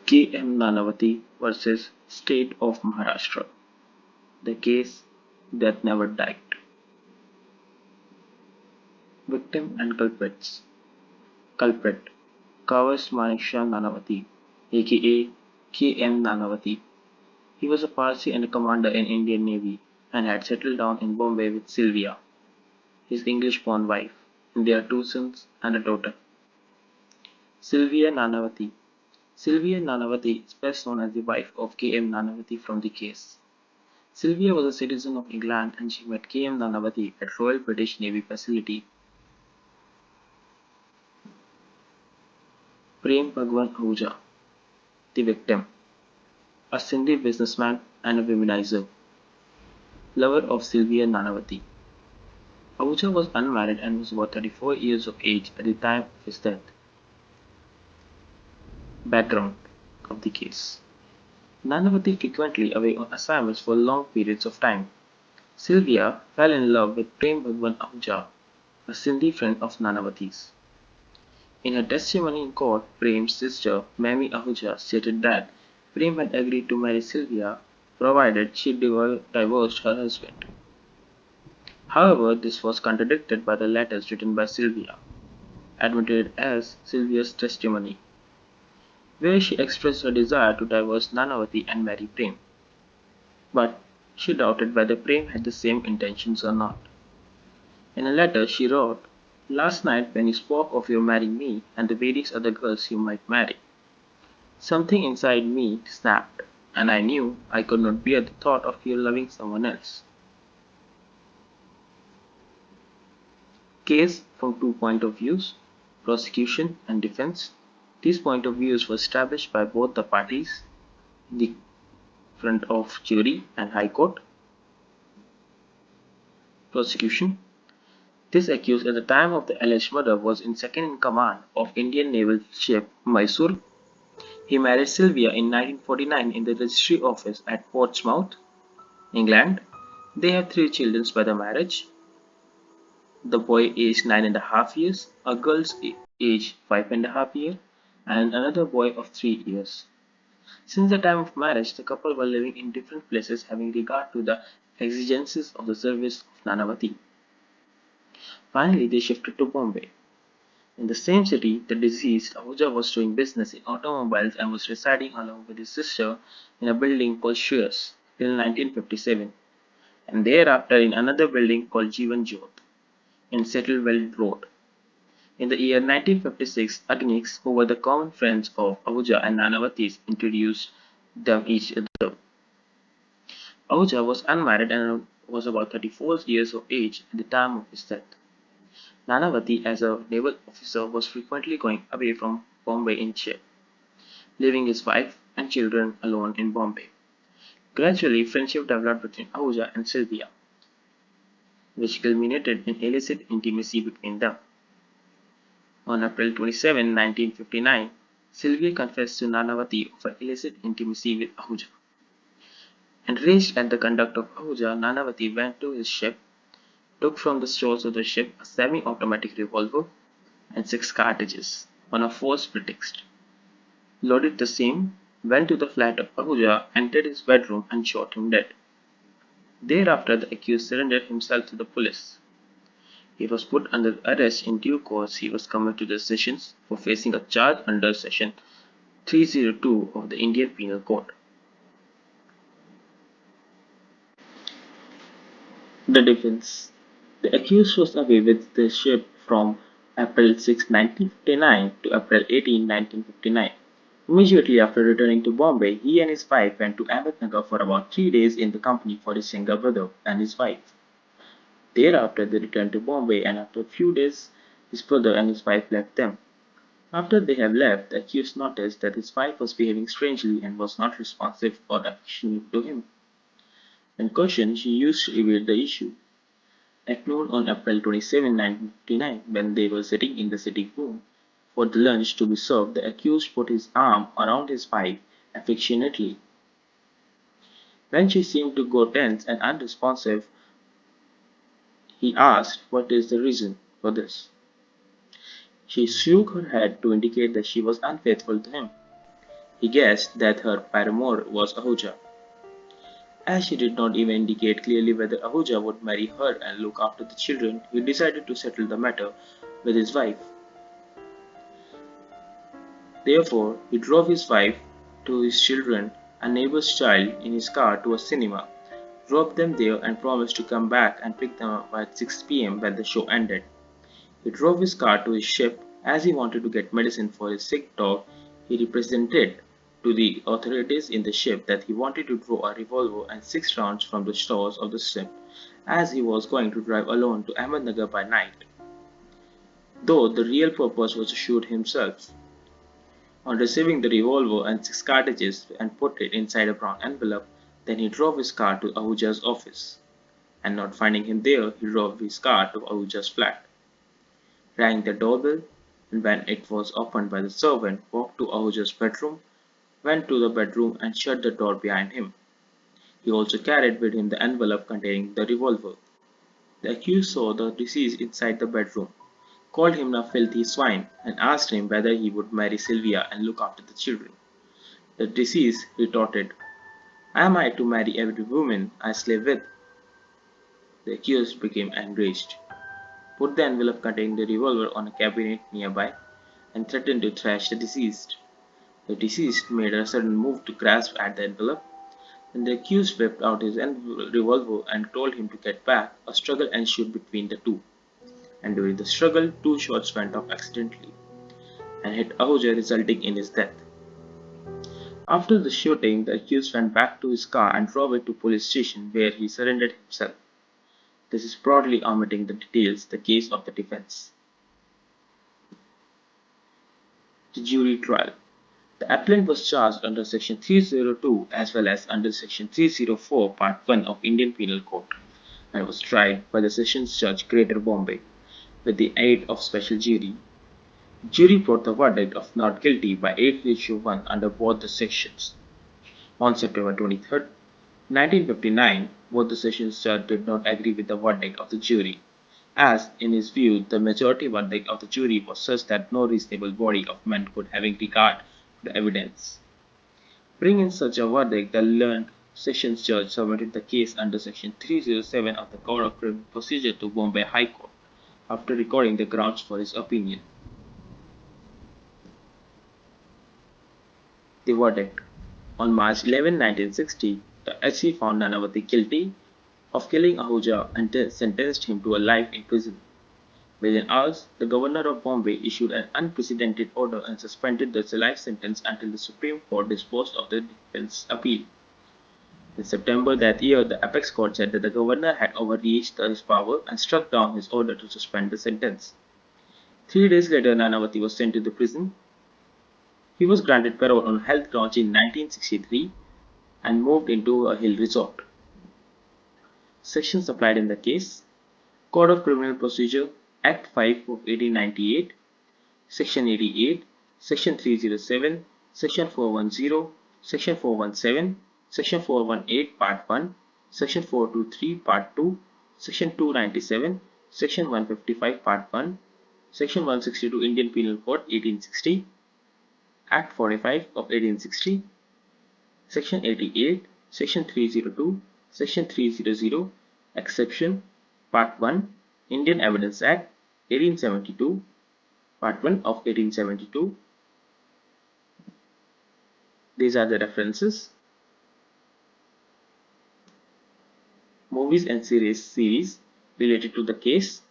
KM Nanavati versus State of Maharashtra. The case that never died. Victim and culprits. Culprit Kavas Manisha Nanavati, aka KM Nanavati. He was a Parsi and a commander in Indian Navy and had settled down in Bombay with Sylvia, his English-born wife, and their two sons and a daughter. Sylvia Nanavati. Sylvia Nanavati is best known as the wife of KM Nanavati from the case. Sylvia was a citizen of England and she met KM Nanavati at Royal British Navy facility. Prem Bhagwan Ahuja, the victim, a Sindhi businessman and a womanizer, lover of Sylvia Nanavati. Ahuja was unmarried and was about 34 years of age at the time of his death. Background of the case. Nanavati frequently away on assignments for long periods of time. Sylvia fell in love with Prem Bhagwan Ahuja, a Sindhi friend of Nanavati's. In her testimony in court, Prem's sister, Mamie Ahuja, stated that Prem had agreed to marry Sylvia provided she divorced her husband. However, this was contradicted by the letters written by Sylvia, admitted as Sylvia's testimony, where she expressed her desire to divorce Nanavati and marry Prem. But she doubted whether Prem had the same intentions or not. In a letter she wrote, "Last night when you spoke of your marrying me and the various other girls you might marry, something inside me snapped, and I knew I could not bear the thought of you loving someone else." Case from two points of view, prosecution and defense. These point of views were established by both the parties in the front of jury and High Court. Prosecution. This accused at the time of the alleged murder was in second in command of Indian naval ship Mysore. He married Sylvia in 1949 in the registry office at Portsmouth, England. They have three children by the marriage. The boy aged 9.5 years, a girl's age 5.5 years, and another boy of 3 years. Since the time of marriage, the couple were living in different places having regard to the exigencies of the service of Nanavati. Finally, they shifted to Bombay. In the same city, the deceased Ahuja was doing business in automobiles and was residing along with his sister in a building called Shreyas till 1957, and thereafter in another building called Jeevan Jyot in Settlewell Road. In the year 1956, Agniks, who were the common friends of Ahuja and Nanavati, introduced them each other. Ahuja was unmarried and was about 34 years of age at the time of his death. Nanavati, as a naval officer, was frequently going away from Bombay in ship, leaving his wife and children alone in Bombay. Gradually, friendship developed between Ahuja and Sylvia, which culminated in illicit intimacy between them. On April 27, 1959, Sylvia confessed to Nanavati of her illicit intimacy with Ahuja. Enraged at the conduct of Ahuja, Nanavati went to his ship, took from the stores of the ship a semi-automatic revolver and 6 cartridges on a false pretext, loaded the same, went to the flat of Ahuja, entered his bedroom and shot him dead. Thereafter, the accused surrendered himself to the police. He was put under arrest in due course. He was committed to the sessions for facing a charge under section 302 of the Indian Penal Code. The defense. The accused was away with the ship from April 6, 1959 to April 18, 1959. Immediately after returning to Bombay, he and his wife went to Ahmednagar for about 3 days in the company for his younger brother and his wife. Thereafter, they returned to Bombay, and after a few days, his brother and his wife left them. After they have left, the accused noticed that his wife was behaving strangely and was not responsive or affectionate to him. When questioned, she used to evade the issue. At noon on April 27, 1959, when they were sitting in the sitting room for the lunch to be served, the accused put his arm around his wife affectionately. When she seemed to go tense and unresponsive, he asked what is the reason for this. She shook her head to indicate that she was unfaithful to him. He guessed that her paramour was Ahuja. As she did not even indicate clearly whether Ahuja would marry her and look after the children, he decided to settle the matter with his wife. Therefore, he drove his wife, to his children, a neighbor's child in his car to a cinema, dropped them there and promised to come back and pick them up at 6 p.m. when the show ended. He drove his car to his ship as he wanted to get medicine for his sick dog. He represented to the authorities in the ship that he wanted to draw a revolver and 6 rounds from the stores of the ship as he was going to drive alone to Ahmednagar by night, though the real purpose was to shoot himself. On receiving the revolver and 6 cartridges and put it inside a brown envelope, then he drove his car to Ahuja's office, and not finding him there, he drove his car to Ahuja's flat, rang the doorbell, and when it was opened by the servant, walked to Ahuja's bedroom, went to the bedroom and shut the door behind him. He also carried with him the envelope containing the revolver. The accused saw the deceased inside the bedroom, called him a filthy swine, and asked him whether he would marry Sylvia and look after the children. The deceased retorted, "Am I to marry every woman I sleep with?" The accused became enraged, put the envelope containing the revolver on a cabinet nearby, and threatened to thrash the deceased. The deceased made a sudden move to grasp at the envelope, and the accused whipped out his revolver and told him to get back. A struggle ensued between the two, and during the struggle, 2 shots went off accidentally and hit Ahuja, resulting in his death. After the shooting, the accused went back to his car and drove it to police station where he surrendered himself. This is broadly omitting the details, the case of the defense. The jury trial. The appellant was charged under Section 302 as well as under Section 304 Part 1 of Indian Penal Code and was tried by the Sessions Judge Greater Bombay with the aid of special jury. The jury brought the verdict of not guilty by 8-1 under both the sections. On September 23, 1959, both the Sessions Judge did not agree with the verdict of the jury, as, in his view, the majority verdict of the jury was such that no reasonable body of men could have regard to the evidence. Bringing in such a verdict, the learned Sessions Judge submitted the case under Section 307 of the Code of Criminal Procedure to Bombay High Court, after recording the grounds for his opinion. The verdict. On March 11, 1960, the HC found Nanavati guilty of killing Ahuja and sentenced him to a life in prison. Within hours, the Governor of Bombay issued an unprecedented order and suspended the life sentence until the Supreme Court disposed of the defense appeal. In September that year, the apex court said that the governor had overreached his power and struck down his order to suspend the sentence. 3 days later, Nanavati was sent to the prison. He was granted parole on health grounds in 1963 and moved into a hill resort. Sections applied in the case: Code of Criminal Procedure, Act 5 of 1898, Section 88, Section 307, Section 410, Section 417, Section 418 Part 1, Section 423 Part 2, Section 297, Section 155 Part 1, Section 162 Indian Penal Code 1860, Act 45 of 1860, Section 88, Section 302, Section 300, Exception, Part 1, Indian Evidence Act 1872, Part 1 of 1872. These are the references. Movies and series related to the case.